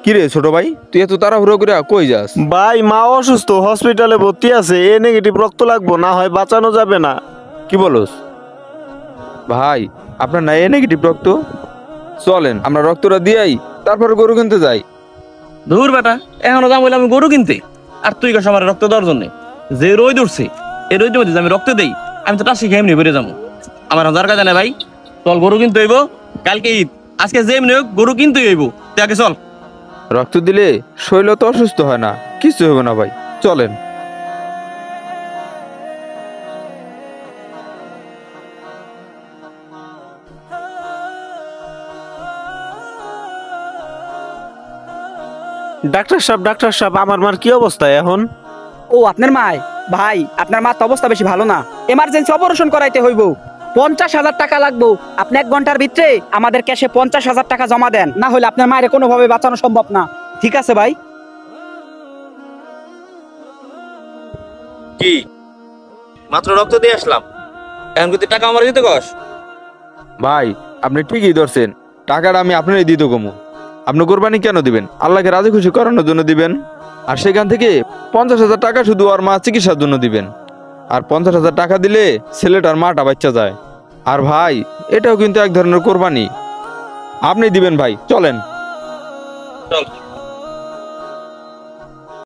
কিরে ছোট ভাই, তুই এত তাড়াহুড়ো করে কই যাস? ভাই মা অসুস্থ, হসপিটালে ভর্তি আছে। এ নেগেটিভ রক্ত লাগবো, না হয় বাঁচানো যাবে না। কি বলস ভাই? আপনার নাই এ নেগেটিভ রক্ত? চলেন আমরা রক্তটা দিয়াই তারপর গরু কিনতে যাই। ধুর বেটা, এখনো দাম হইলে আমি গরু কিনতে, আর তুই কাছে আমার রক্ত দেওয়ার জন্য। যে রোদ উঠছে এই রোদের মধ্যে আমি রক্ত দেই, আমি তো টাসি খেয়ে এমনি বেড়ে যাবো। আমার দরকার জানে ভাই, চল গরু কিনতে হইব। কালকে ঈদ, আজকে যে এমনি হোক গরু কিনতে হইব। তুই আগে চল। রক্ত দিলে শরীর তো অসুস্থ হয় না, কিছু হবে না ভাই, চলেন। ডাক্তার সাহেব, আমার মার কি অবস্থা এখন? ও আপনার মায়? ভাই আপনার মার তো অবস্থা বেশি ভালো না, এমার্জেন্সি অপারেশন করাইতে হইব। 50,000 টাকা লাগবো। আপনি 1 ঘন্টার ভিতরে আমাদের ক্যাশে 50,000 টাকা জমা দেন, না হলে আপনার মায়ের কোনোভাবে বাঁচানো সম্ভব না। ঠিক আছে ভাই? কি মাত্র রক্ত দিয়ে আসলাম, এখন কিন্তু টাকা আমার দিতে কস? ভাই আপনি ঠিকই ধরছেন, টাকাটা আমি আপনারই দিতে কমু। আপনি কোরবানি কেন দিবেন? আল্লাহকে রাজি খুশি করানোর জন্য দিবেন। আর সেখান থেকে 50,000 টাকা শুধু আর মা চিকিৎসার জন্য দিবেন। আর 50,000 টাকা দিলে ছেলেটার মাটা বাচ্চা যায়। আর ভাই এটাও কিন্তু এক ধরনের কোরবানি। আপনি দিবেন ভাই, চলেন। চল।